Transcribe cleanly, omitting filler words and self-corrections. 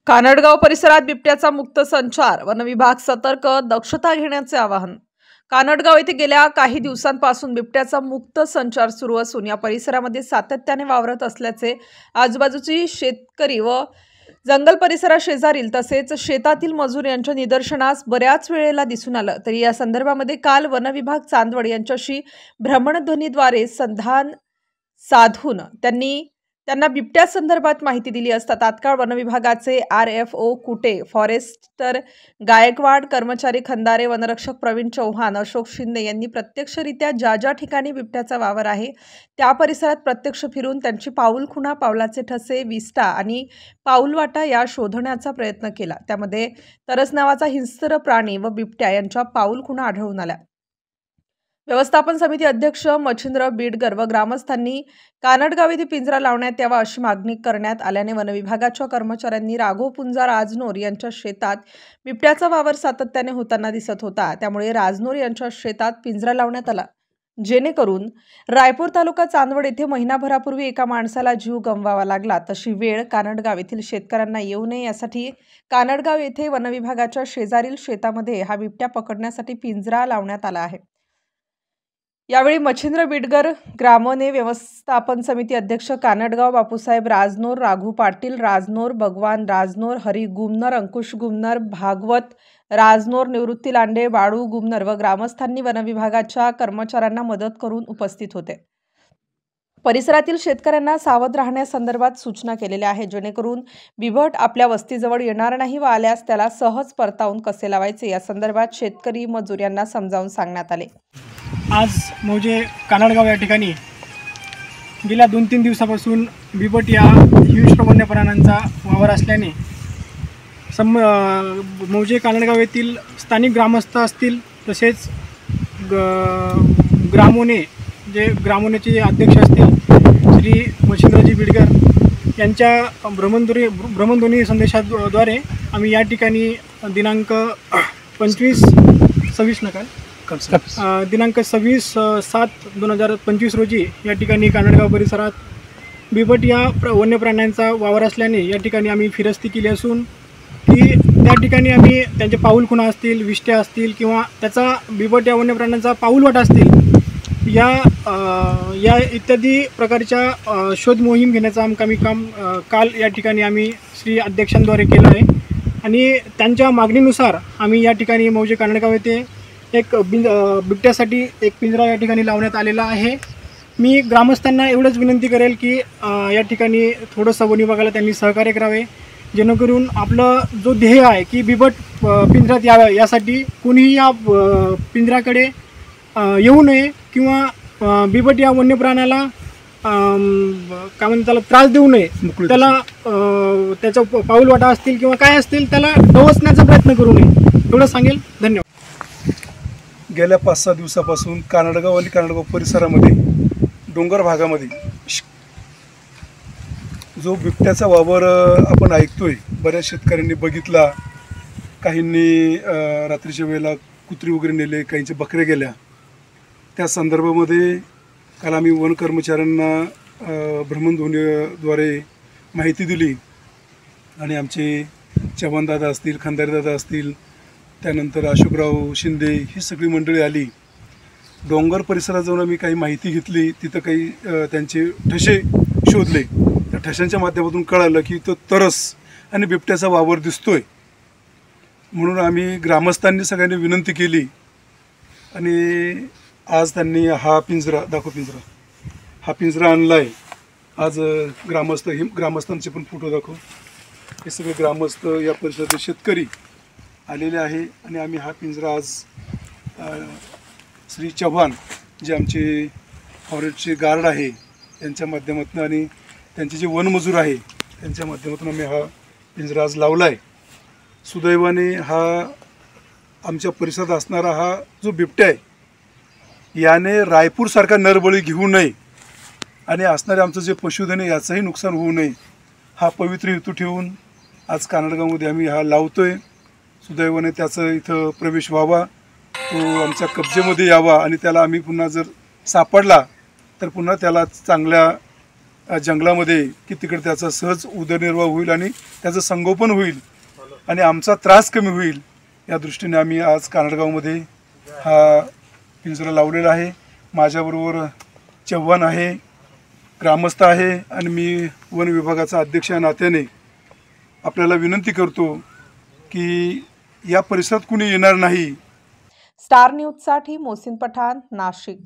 कानडगाव परिसरात बिबट्याचा मुक्त संचार, वनविभाग सतर्क, दक्षता घेण्याचे आवाहन। कानडगाव येथे गेल्या काही दिवसांपासून बिबट्याचा मुक्त संचार सुरू असून या परिसरामध्ये सातत्याने वावरत असल्याचे आजूबाजूची शेतकरी व जंगल परिसरा शेजारील तसेच शेतातील मजूर यांच्या निदर्शनास बऱ्याच वेळेला दिसून आलं। तरी या संदर्भामध्ये काल वनविभाग चांदवड यांच्याशी भ्रमणध्वनीद्वारे संधान साधून त्यांना बिबट्या संदर्भात माहिती दिली असता तात्काळ वनविभागाचे RFO कुटे, फॉरेस्टर गायकवाड, कर्मचारी खंदारे, वनरक्षक प्रवीण चौहान, अशोक शिंदे यांनी प्रत्यक्षरित्या ज्या ठिकाणी बिबट्याचा वावर आहे त्या परिसरात प्रत्यक्ष फिरून त्यांची पाऊलखुणा, पावलाचे ठसे, विस्टा आणि पाऊलवाटा या शोधण्याचा प्रयत्न केला। त्यामध्ये तरस नावाचा हिंस्र प्राणी व बिबट्या यांच्या पाऊलखुणा आढळून आल्या। व्यवस्थापन समिती अध्यक्ष मच्छिंद्र बीडकर व ग्रामस्थांनी कानडगाव येथे पिंजरा लावण्यात यावा अशी मागणी करण्यात आल्याने वनविभागाच्या कर्मचाऱ्यांनी राघव पुंजा राजनोर यांच्या शेतात बिबट्याचा वावर सातत्याने होताना दिसत होता। त्यामुळे राजनोर यांच्या शेतात पिंजरा लावण्यात आला, जेणेकरून रायपूर तालुका चांदवड येथे महिनाभरापूर्वी एका माणसाला जीव गमवावा लागला तशी वेळ कानडगाव येथील शेतकऱ्यांना येऊ नये यासाठी कानडगाव येथे वनविभागाच्या शेजारील शेतामध्ये हा बिबट्या पकडण्यासाठी पिंजरा लावण्यात आला आहे। यावेळी मच्छिंद्र बीडकर, ग्रामने व्यवस्थापन समिती अध्यक्ष कानडगाव बापूसाहेब राजनोर, राघू पाटील राजनोर, भगवान राजनोर, हरी गुमनर, अंकुश गुमनर, भागवत राजनोर, निवृत्ती लांडे, बाळू गुमनर व ग्रामस्थांनी वनविभागाच्या कर्मचाऱ्यांना मदत करून उपस्थित होते। परिसरातील शेतकऱ्यांना सावध राहण्यासंदर्भात सूचना केलेल्या आहेत, जेणेकरून बिबट आपल्या वस्तीजवळ येणार नाही व आल्यास त्याला सहज परतावून कसे लावायचे या संदर्भात शेतकरी मजूर यांना समजावून सांगण्यात आले। आज मौजे कानडगाव या ठिकाणी गेल्या 2-3 दिवसापासून बिबट या हिंस्र वन्य प्राण्यांचा वावर असल्याने मौजे कानडगाव येथील स्थानिक ग्रामस्थ असतील तसेच ग्रामोनेचे अध्यक्ष असतील श्री मच्छिंद्रजी बीडकर यांच्या भ्रमणध्वनी संदेशाद्वारे आम्ही या ठिकाणी दिनांक 26/7/2025 रोजी या ठिकाणी कानडगाव परिसरात बिबट या वन्य प्राण्यांचा वावर असल्याने या ठिकाणी आम्ही फिरस्ती केली असून की त्या ठिकाणी आम्ही त्यांचे पाऊलखुणा असतील, विष्ट्या असतील किंवा त्याचा बिबट या वन्य प्राण्यांचा पाऊलवाटा असतील या इत्यादी प्रकारच्या शोध मोहीम घेण्याचा आम्ही काम काल या ठिकाणी आम्ही श्री अध्यक्षांद्वारे केलं आहे आणि त्यांच्या मागणीनुसार आम्ही या ठिकाणी मौजे कानडगाव येथे एक बिबट्यासाठी एक पिंजरा या ठिकाणी लावण्यात आलेला आहे। मी ग्रामस्थांना एवढंच विनंती करेल की या ठिकाणी थोडंसं वन विभागाला त्यांनी सहकार्य करावे, जेणेकरून आपलं जो ध्येय आहे की बिबट पिंजऱ्यात यावं यासाठी कोणीही या पिंजऱ्याकडे येऊ नये किंवा बिबट या वन्य प्राण्याला काय म्हणतात त्याला त्रास देऊ नये, त्याला त्याचा पाऊलवाटा असतील किंवा काय असतील त्याला डवसण्याचा प्रयत्न करू नये एवढं सांगेल। धन्यवाद। गेल्या 5-6 दिवसापासून कानडगाव आणि कानडगाव परिसरामध्ये डोंगर भागामध्ये जो बिबट्याचा वावर आपण ऐकतोय, बऱ्याच शेतकऱ्यांनी बघितला, काहींनी रात्रीच्या वेळेला कुत्री वगैरे नेले, काहींचे बकरे गेल्या। त्या संदर्भामध्ये काल आम्ही वन कर्मचाऱ्यांना भ्रमणध्वनीद्वारे माहिती दिली आणि आमचे चव्हाणदादा असतील, खंदारेदादा असतील, त्यानंतर अशोकराव शिंदे ही सगळी मंडळी आली। डोंगर परिसरात जाऊन आम्ही काही माहिती घेतली, तिथं काही त्यांचे ठसे शोधले। त्या ठशांच्या माध्यमातून कळालं की तो तरस आणि बिबट्याचा वावर दिसतोय, म्हणून आम्ही ग्रामस्थांनी सगळ्यांनी विनंती केली आणि आज त्यांनी हा पिंजरा आणला आहे। आज ग्रामस्थांचे पण फोटो दाखव, हे सगळे ग्रामस्थ या परिसरातील शेतकरी आलेले आहे आणि आम्ही हा पिंजरा आज श्री चव्हाण जे आमचे फॉरेस्टचे गार्ड आहे त्यांच्या माध्यमातून आणि त्यांचे जे वनमजूर आहे त्यांच्या माध्यमातून आम्ही हा पिंजरा आज लावला आहे। सुदैवाने हा आमच्या परिसरात असणारा हा जो बिबट्या आहे याने रायपूरसारखा नरबळी घेऊ नये आणि असणारे आमचं जे पशुधन आहे याचंही नुकसान होऊ नये हा पवित्र हेतू ठेवून आज कानडगावमध्ये आम्ही हा लावतोय। सुदैवाने त्याचा इथं प्रवेश व्हावा, तो आमच्या कब्जेमध्ये यावा आणि त्याला आम्ही पुन्हा जर सापडला तर पुन्हा त्याला चांगल्या जंगलामध्ये की तिकडे त्याचा सहज उदरनिर्वाह होईल आणि त्याचं संगोपन होईल आणि आमचा त्रास कमी होईल या दृष्टीने आम्ही आज कानडगावमध्ये हा पिंजरा लावलेला आहे. माझ्याबरोबर चव्हाण आहे, ग्रामस्थ आहे आणि मी वन विभागाचा अध्यक्ष या नात्याने आपल्याला विनंती करतो की या परिसरात कुणी येणार नाही. स्टार न्यूजसाठी मोहसिन पठाण, नाशिक.